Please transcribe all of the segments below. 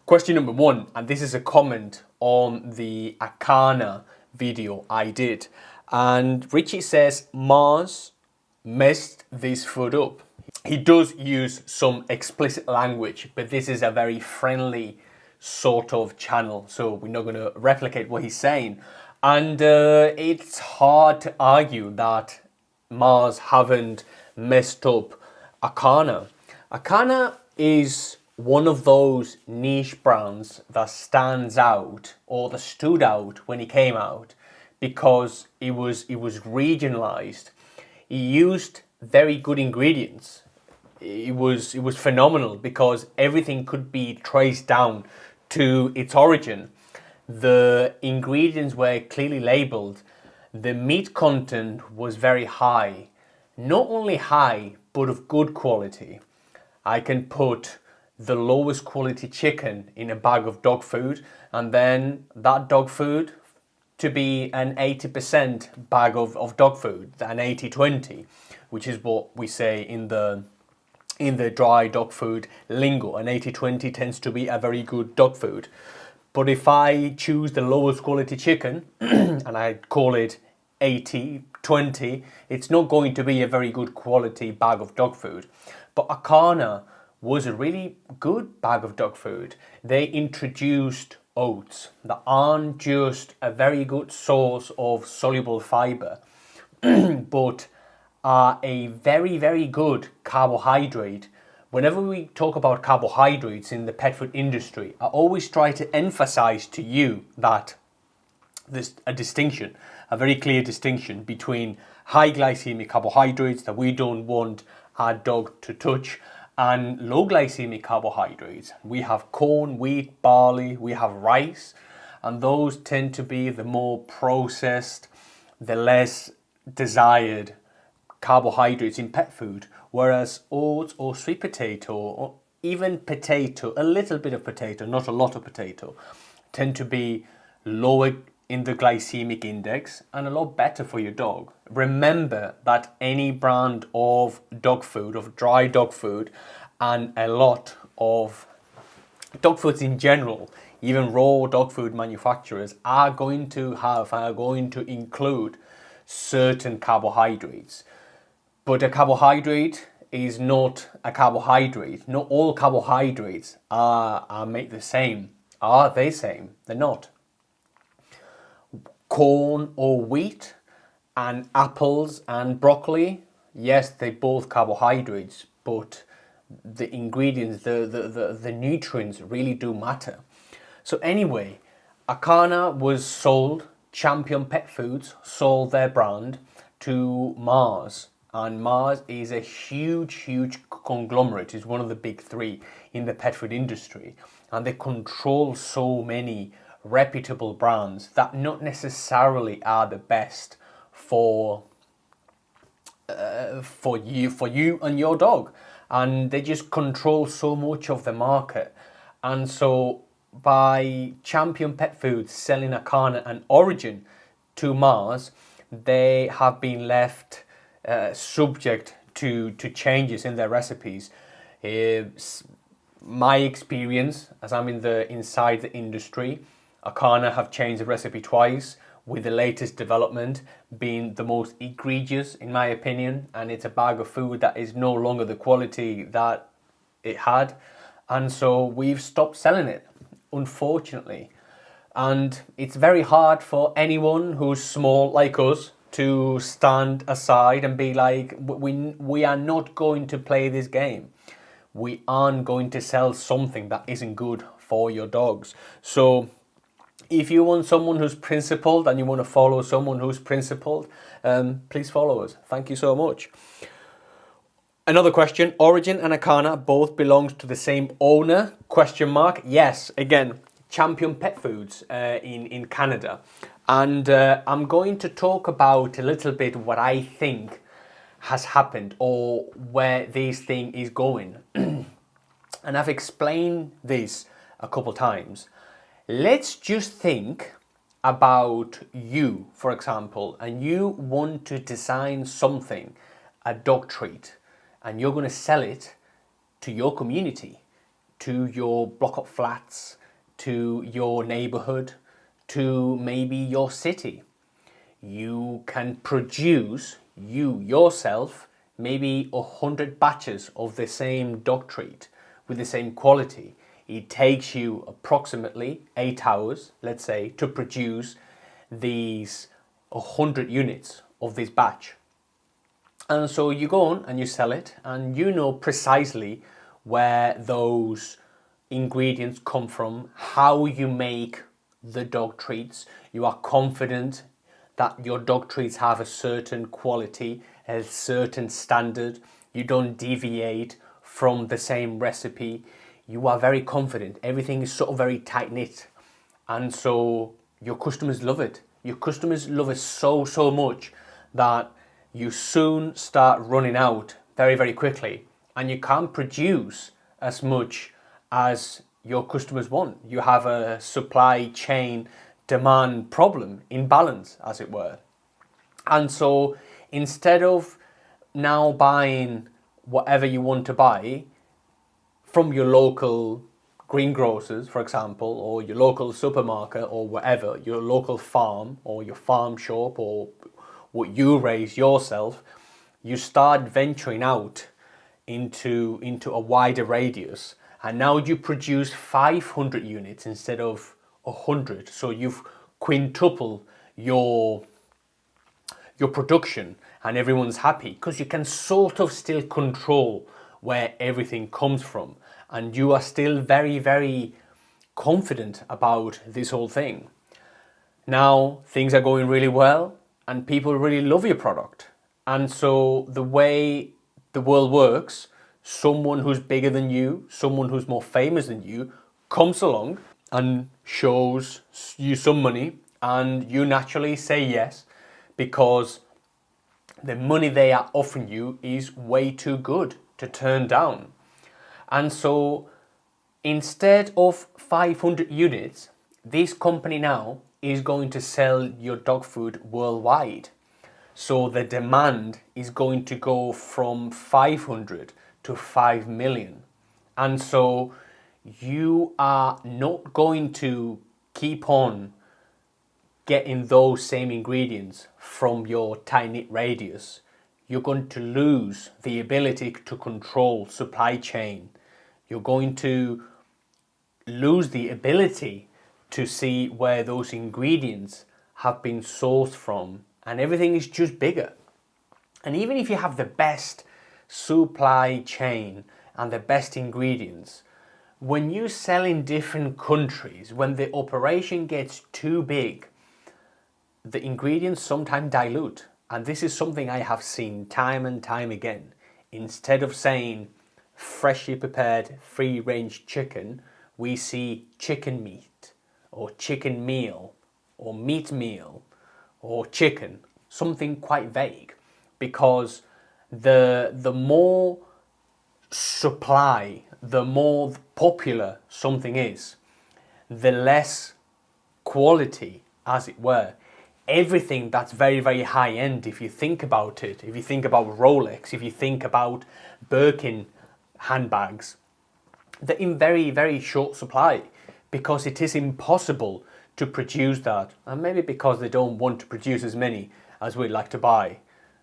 Question number one, and this is a comment on the Acana video I did. And Richie says, Mars messed this food up. He does use some explicit language, but this is a very friendly sort of channel, so we're not going to replicate what he's saying. And it's hard to argue that Mars haven't messed up Acana. Acana is one of those niche brands that stands out, or that stood out when it came out, because it was regionalized. It used very good ingredients. It was phenomenal because everything could be traced down to its origin. The ingredients were clearly labeled. The meat content was very high. Not only high, but of good quality. I can put the lowest quality chicken in a bag of dog food, and then that dog food to be an 80% bag of dog food, an 80-20, which is what we say in the dry dog food lingo. An 80-20 tends to be a very good dog food. But if I choose the lowest quality chicken and I call it 80-20, it's not going to be a very good quality bag of dog food. But Acana was a really good bag of dog food. They introduced oats that aren't just a very good source of soluble fiber, but are a very, very good carbohydrate. Whenever we talk about carbohydrates in the pet food industry, I always try to emphasize to you that there's a distinction, a very clear distinction between high glycemic carbohydrates that we don't want our dog to touch and low glycemic carbohydrates. We have corn, wheat, barley, we have rice, and those tend to be the more processed, the less desired carbohydrates in pet food, whereas oats or sweet potato or even potato, a little bit of potato, not a lot of potato, tend to be lower in the glycemic index and a lot better for your dog. Remember that any brand of dog food, of dry dog food, and a lot of dog foods in general, even raw dog food manufacturers, are going to include certain carbohydrates. But a carbohydrate is not a carbohydrate. Not all carbohydrates are made the same. Are they same? They're not. Corn or wheat and apples and broccoli, yes, they're both carbohydrates, but the ingredients, the nutrients really do matter. So anyway, Acana was sold, Champion Pet Foods sold their brand to Mars. And Mars is a huge conglomerate. It's one of the big three in the pet food industry. And they control so many reputable brands that not necessarily are the best for you and your dog. And they just control so much of the market. And so by Champion Pet Foods selling Acana and Origin to Mars, they have been left subject to changes in their recipes. My experience, as I'm inside the industry, Acana have changed the recipe twice, with the latest development being the most egregious in my opinion, and it's a bag of food that is no longer the quality that it had, and so we've stopped selling it, unfortunately. And it's very hard for anyone who's small like us to stand aside and be like, we are not going to play this game. We aren't going to sell something that isn't good for your dogs. So if you want someone who's principled and you want to follow someone who's principled, please follow us. Thank you so much. Another question, Origin and Acana both belongs to the same owner? Question mark. Yes, again, Champion Pet Foods in Canada. And I'm going to talk about a little bit what I think has happened or where this thing is going. And I've explained this a couple times. Let's just think about you, for example, and you want to design something, a dog treat, and you're going to sell it to your community, to your block of flats, to your neighborhood, to maybe your city. You can produce, you yourself, maybe 100 batches of the same dog treat with the same quality. It takes you approximately 8 hours, let's say, to produce these 100 units of this batch. And so you go on and you sell it, and you know precisely where those ingredients come from, how you make the dog treats. You are confident that your dog treats have a certain quality, a certain standard. You don't deviate from the same recipe. You are very confident. Everything is sort of very tight knit. And so your customers love it. Your customers love it so, so much that you soon start running out very, very quickly. And you can't produce as much as your customers want. You have a supply chain demand problem, imbalance, as it were. And so instead of now buying whatever you want to buy from your local greengrocers, for example, or your local supermarket, or whatever, your local farm or your farm shop, or what you raise yourself, you start venturing out into a wider radius. And now you produce 500 units instead of 100. So you've quintupled your production, and everyone's happy because you can sort of still control where everything comes from. And you are still very, very confident about this whole thing. Now things are going really well and people really love your product. And so the way the world works, someone who's bigger than you, someone who's more famous than you, comes along and shows you some money, and you naturally say yes because the money they are offering you is way too good to turn down. And so instead of 500 units, this company now is going to sell your dog food worldwide. So the demand is going to go from 500 to 5 million. And so you are not going to keep on getting those same ingredients from your tight-knit radius. You're going to lose the ability to control supply chain. You're going to lose the ability to see where those ingredients have been sourced from, and everything is just bigger. And even if you have the best supply chain and the best ingredients, when you sell in different countries, when the operation gets too big, the ingredients sometimes dilute. And this is something I have seen time and time again. Instead of saying freshly prepared free-range chicken, we see chicken meat or chicken meal or meat meal or chicken, something quite vague, because the more supply, the more popular something is, the less quality, as it were. Everything that's very, very high end, if you think about it, if you think about Rolex, if you think about Birkin handbags, they're in very, very short supply because it is impossible to produce that. And maybe because they don't want to produce as many as we'd like to buy,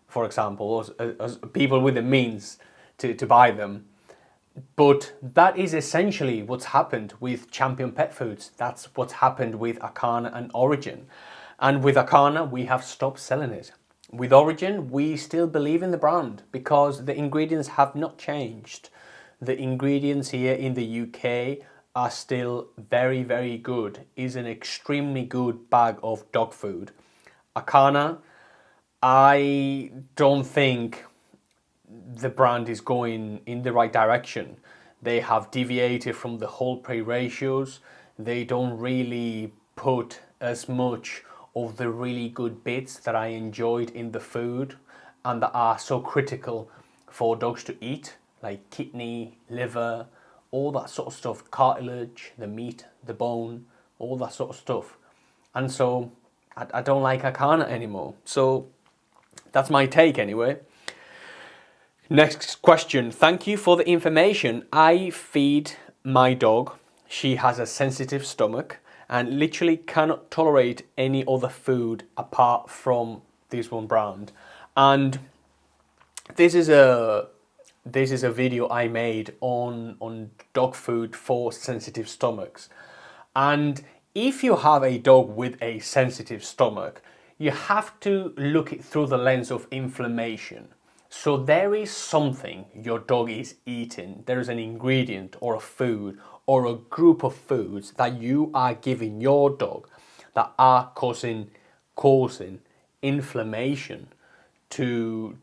for example, as people with the means to buy them. But that is essentially what's happened with Champion Pet Foods. That's what's happened with Acana and Origin. And with Acana, we have stopped selling it. With Origin, we still believe in the brand because the ingredients have not changed. The ingredients here in the UK are still very, very good. It's an extremely good bag of dog food. Acana, I don't think the brand is going in the right direction. They have deviated from the whole prey ratios. They don't really put as much of the really good bits that I enjoyed in the food and that are so critical for dogs to eat, like kidney, liver, all that sort of stuff, cartilage, the meat, the bone, all that sort of stuff. And so I don't like Acana anymore. So that's my take anyway. Next question. Thank you for the information. I feed my dog, she has a sensitive stomach and literally cannot tolerate any other food apart from this one brand. And this is a video I made on dog food for sensitive stomachs. And if you have a dog with a sensitive stomach, you have to look it through the lens of inflammation. So there is something your dog is eating. There is an ingredient or a food or a group of foods that you are giving your dog that are causing inflammation to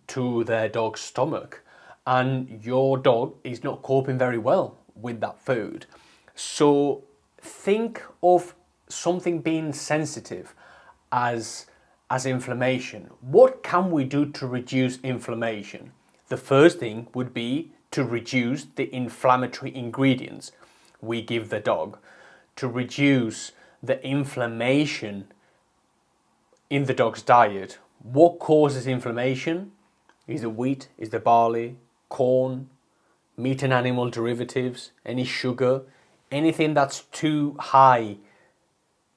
their dog's stomach, and your dog is not coping very well with that food. So think of something being sensitive as inflammation. What can we do to reduce inflammation? The first thing would be to reduce the inflammatory ingredients we give the dog, to reduce the inflammation in the dog's diet. What causes inflammation? Is the wheat, is the barley, corn, meat and animal derivatives, any sugar, anything that's too high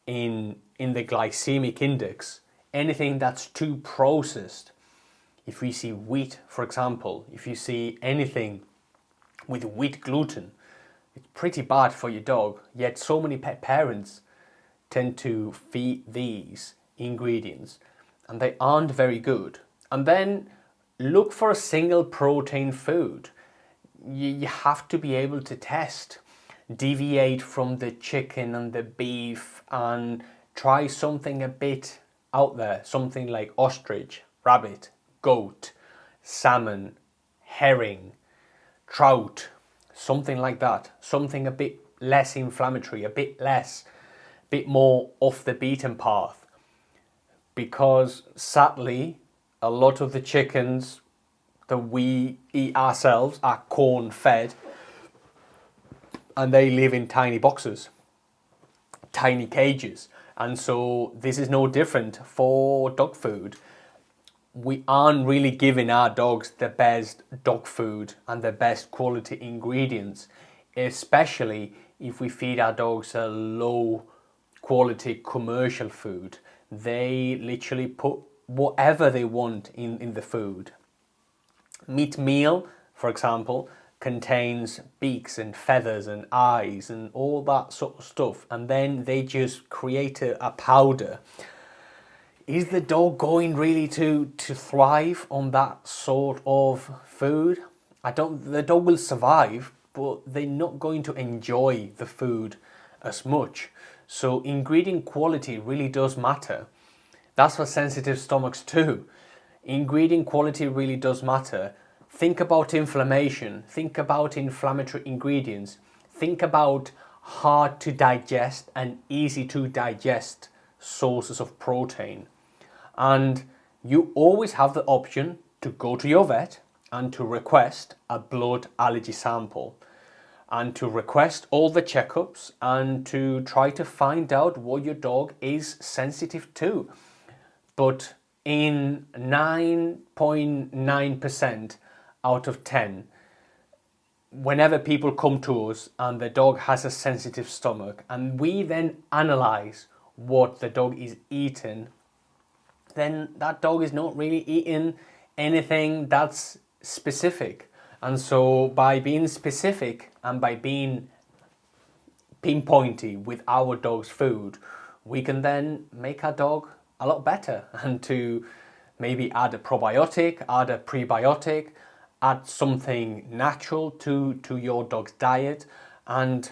in the glycemic index, anything that's too processed. If we see wheat, for example, if you see anything with wheat gluten, it's pretty bad for your dog. Yet so many pet parents tend to feed these ingredients and they aren't very good. And then look for a single protein food. You have to be able to test, deviate from the chicken and the beef and try something a bit out there, something like ostrich, rabbit, goat, salmon, herring, trout, something like that, something a bit less inflammatory, a bit more off the beaten path. Because sadly, a lot of the chickens that we eat ourselves are corn fed and they live in tiny boxes, tiny cages. And so this is no different for dog food. We aren't really giving our dogs the best dog food and the best quality ingredients, especially if we feed our dogs a low quality commercial food. They literally put whatever they want in the food. Meat meal, for example, contains beaks and feathers and eyes and all that sort of stuff, and then they just create a powder. Is the dog going really to thrive on that sort of food? The dog will survive, but they're not going to enjoy the food as much. So ingredient quality really does matter. That's for sensitive stomachs too. Ingredient quality really does matter. Think about inflammation. Think about inflammatory ingredients. Think about hard to digest and easy to digest sources of protein. And you always have the option to go to your vet and to request a blood allergy sample and to request all the checkups and to try to find out what your dog is sensitive to. But in 9.9% out of 10, whenever people come to us and the dog has a sensitive stomach and we then analyze what the dog is eating, then that dog is not really eating anything that's specific. And so by being specific and by being pinpointy with our dog's food, we can then make our dog a lot better, and to maybe add a probiotic, add a prebiotic, add something natural to your dog's diet. And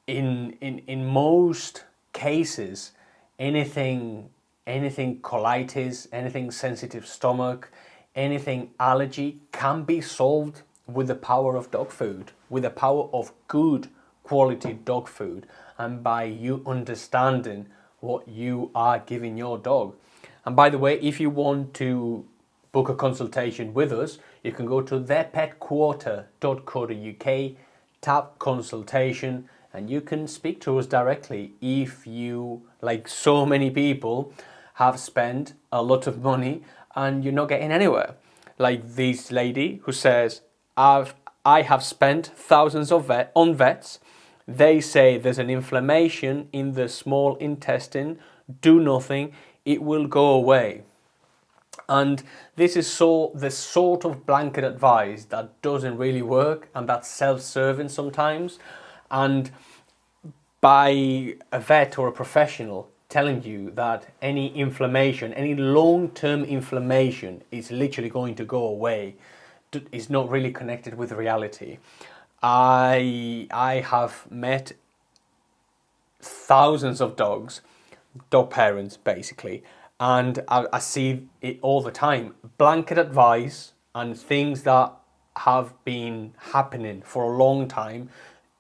in most cases, anything colitis, anything sensitive stomach, anything allergy can be solved with the power of dog food, with the power of good quality dog food, and by you understanding what you are giving your dog. And by the way, if you want to book a consultation with us, you can go to theirpetquarter.co.uk, tap consultation, and you can speak to us directly if you, like so many people, have spent a lot of money and you're not getting anywhere. Like this lady who says, I've I have spent thousands on vets. They say there's an inflammation in the small intestine. Do nothing, it will go away. And this is the sort of blanket advice that doesn't really work, and that's self-serving sometimes. And by a vet or a professional telling you that any inflammation, any long-term inflammation is literally going to go away, is not really connected with reality. I have met thousands of dog parents basically, and I see it all the time. Blanket advice and things that have been happening for a long time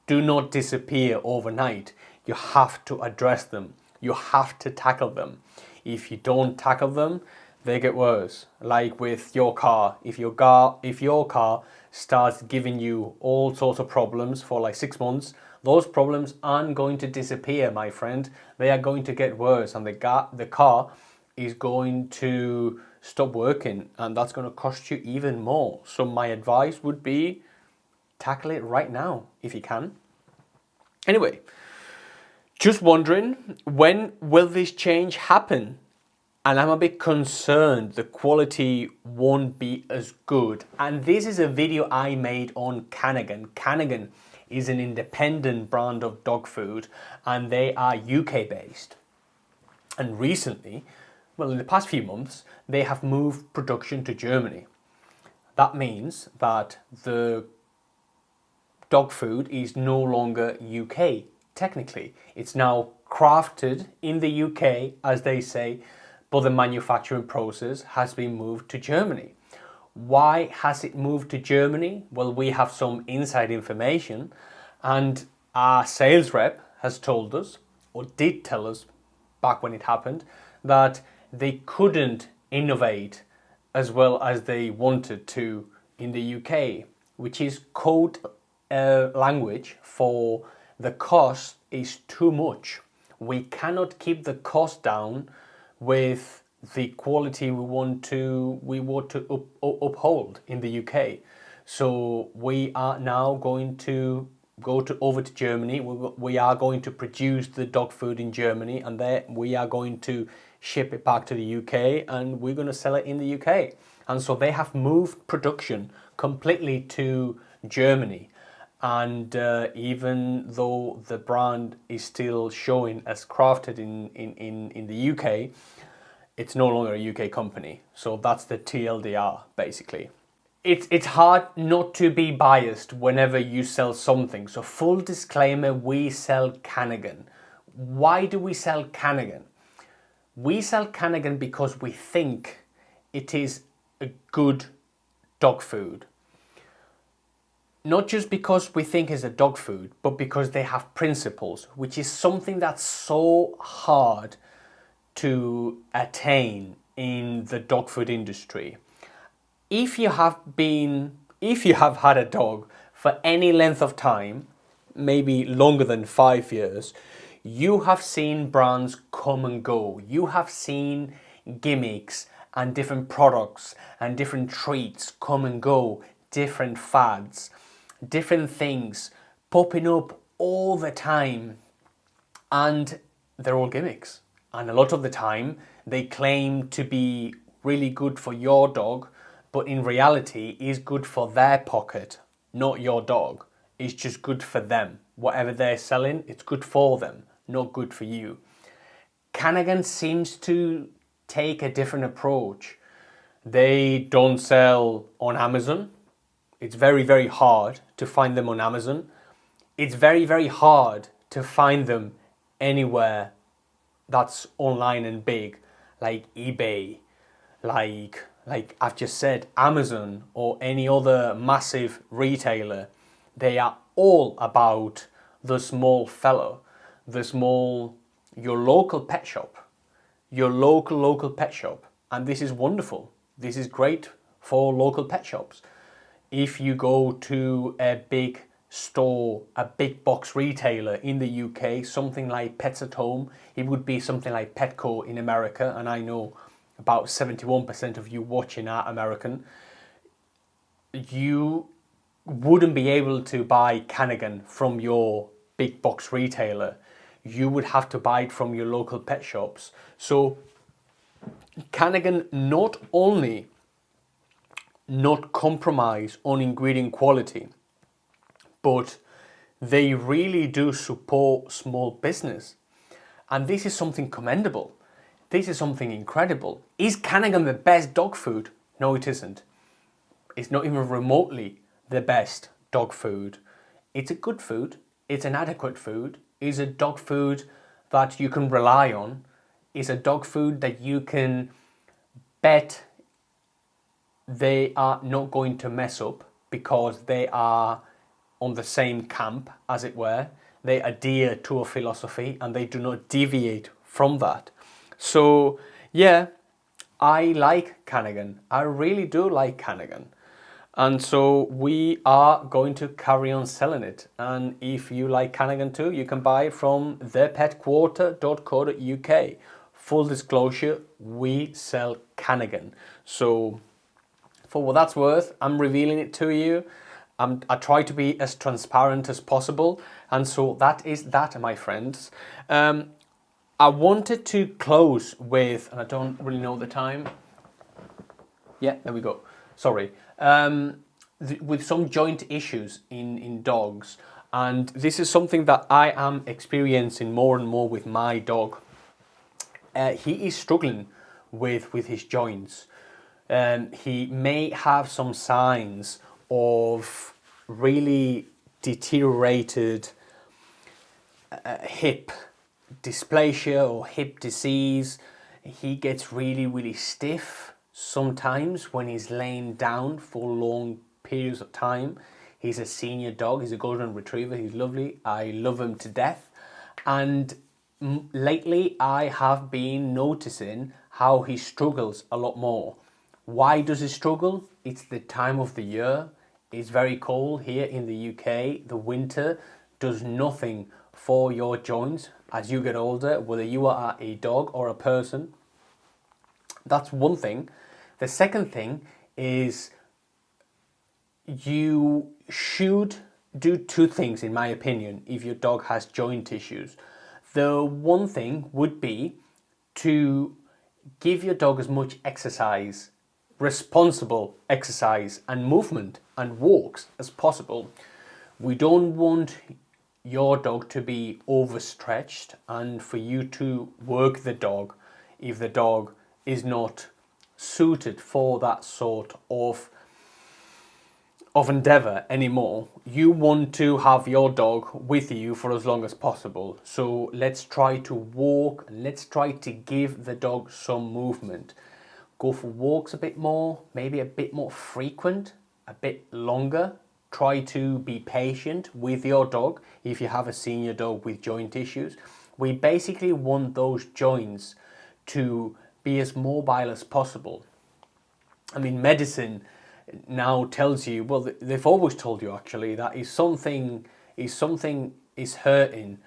do not disappear overnight. You have to address them. You have to tackle them. If you don't tackle them, they get worse. Like with your car, if your car starts giving you all sorts of problems for like 6 months, those problems aren't going to disappear, my friend. They are going to get worse, and the car is going to stop working, and that's going to cost you even more. So my advice would be tackle it right now if you can. Anyway, just wondering, when will this change happen? And I'm a bit concerned the quality won't be as good. And this is a video I made on Canagan. Canagan is an independent brand of dog food, and they are UK based. And recently, well, in the past few months, they have moved production to Germany. That means that the dog food is no longer UK, technically. It's now crafted in the UK, as they say, but the manufacturing process has been moved to Germany. Why has it moved to Germany? Well, we have some inside information, and our sales rep has told us, or did tell us back when it happened, that they couldn't innovate as well as they wanted to in the UK, which is code language for the cost is too much. We cannot keep the cost down with the quality we want to uphold in the UK. So we are now going to go over to Germany. We are going to produce the dog food in Germany, and there we are going to ship it back to the UK, and we're going to sell it in the UK. And so they have moved production completely to Germany. And even though the brand is still showing as crafted in the UK, it's no longer a UK company. So that's the TLDR, basically. It's hard not to be biased whenever you sell something. So full disclaimer, we sell Canagan. Why do we sell Canagan? We sell Canagan because we think it is a good dog food. Not just because we think it's a dog food, but because they have principles, which is something that's so hard to attain in the dog food industry. If you have had a dog for any length of time, maybe longer than 5 years, you have seen brands come and go. You have seen gimmicks and different products and different treats come and go, different fads, different things popping up all the time, and they're all gimmicks. And a lot of the time they claim to be really good for your dog, but in reality is good for their pocket, not your dog. It's just good for them. Whatever they're selling, it's good for them, not good for you. Canagan seems to take a different approach. They don't sell on Amazon. It's very, very hard to find them on Amazon. It's very, very hard to find them anywhere that's online and big, like eBay, like I've just said, Amazon or any other massive retailer. They are all about the small fellow, your local pet shop, your local pet shop. And this is wonderful. This is great for local pet shops. If you go to a big store, a big box retailer in the UK, something like Pets at Home, it would be something like Petco in America, and I know about 71% of you watching are American. You wouldn't be able to buy Canagan from your big box retailer. You would have to buy it from your local pet shops. So Canagan not only not compromise on ingredient quality, but they really do support small business. And this is something commendable. This is something incredible. Is Canagan the best dog food? No, it isn't. It's not even remotely the best dog food. It's a good food. It's an adequate food. It's a dog food that you can rely on. It's a dog food that you can bet they are not going to mess up because they are on the same camp, as it were. They adhere to a philosophy and they do not deviate from that. So, yeah, I like Canagan. I really do like Canagan. And so we are going to carry on selling it. And if you like Canagan too, you can buy it from thepetquarter.co.uk. Full disclosure, we sell Canagan. So for what that's worth, I'm revealing it to you. I try to be as transparent as possible. And so that is that, my friends. I wanted to close with, and I don't really know the time. Yeah, there we go. Sorry. With some joint issues in dogs. And this is something that I am experiencing more and more with my dog. He is struggling with his joints. He may have some signs of really deteriorated hip dysplasia or hip disease. He gets really, really stiff sometimes when he's laying down for long periods of time. He's a senior dog. He's a golden retriever. He's lovely. I love him to death. And lately I have been noticing how he struggles a lot more. Why does he struggle? It's the time of the year. It's very cold here in the UK. The winter does nothing for your joints as you get older, whether you are a dog or a person. That's one thing. The second thing is you should do two things, in my opinion, if your dog has joint issues. The one thing would be to give your dog as much exercise, responsible exercise and movement and walks as possible. We don't want your dog to be overstretched and for you to work the dog if the dog is not suited for that sort of endeavor anymore. You want to have your dog with you for as long as possible. So let's try to walk and let's try to give the dog some movement. Go for walks a bit more, maybe a bit more frequent, a bit longer. Try to be patient with your dog if you have a senior dog with joint issues. We basically want those joints to be as mobile as possible. I mean, medicine now tells you, well, they've always told you actually, that if something is hurting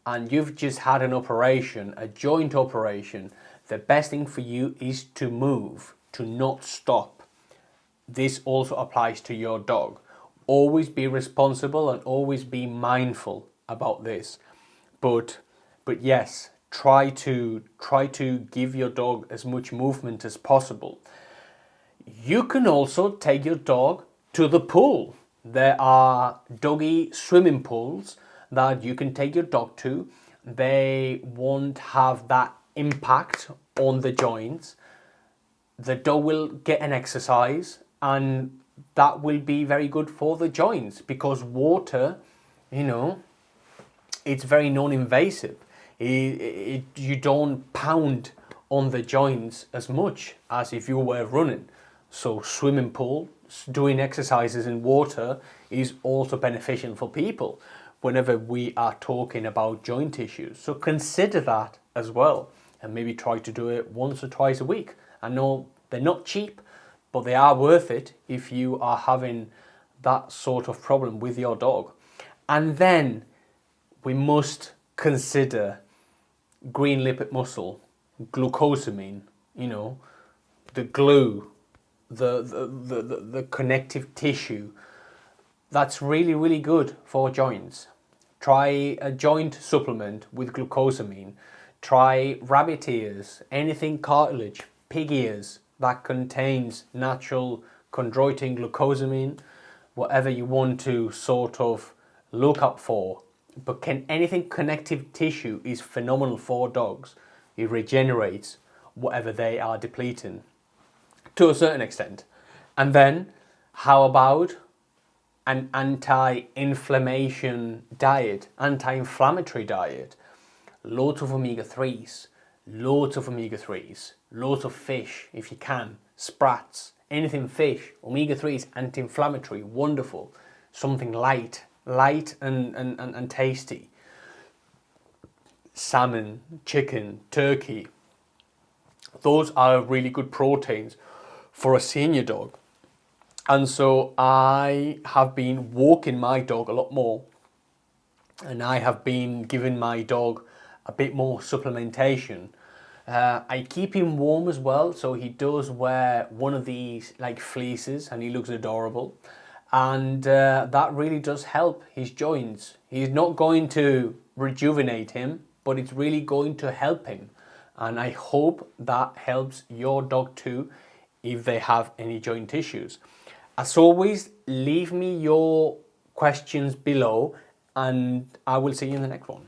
and you've just had an operation, a joint operation, the best thing for you is to move, to not stop. This also applies to your dog. Always be responsible and always be mindful about this. But yes, try to give your dog as much movement as possible. You can also take your dog to the pool. There are doggy swimming pools that you can take your dog to. They won't have that impact on the joints. The dog will get an exercise and that will be very good for the joints because water, it's very non-invasive. You don't pound on the joints as much as if you were running. So swimming pool, doing exercises in water is also beneficial for people whenever we are talking about joint issues. So consider that as well and maybe try to do it once or twice a week. I know they're not cheap, but they are worth it if you are having that sort of problem with your dog. And then we must consider green lipid muscle, glucosamine, the glue, the connective tissue that's really, really good for joints. Try a joint supplement with glucosamine. Try rabbit ears, anything cartilage, pig ears that contains natural chondroitin glucosamine, whatever you want to sort of look up for. But anything connective tissue is phenomenal for dogs. It regenerates whatever they are depleting to a certain extent. And then, how about an anti-inflammation diet, anti-inflammatory diet? Loads of omega-3s, loads of omega-3s, loads of fish if you can, sprats, anything fish, omega-3s, anti-inflammatory, wonderful. Something light and tasty. Salmon, chicken, turkey. Those are really good proteins for a senior dog. And so I have been walking my dog a lot more, and I have been giving my dog a bit more supplementation. I keep him warm as well, so he does wear one of these like fleeces and he looks adorable. And that really does help his joints. He's not going to rejuvenate him, but it's really going to help him. And I hope that helps your dog too if they have any joint issues. As always, leave me your questions below and I will see you in the next one.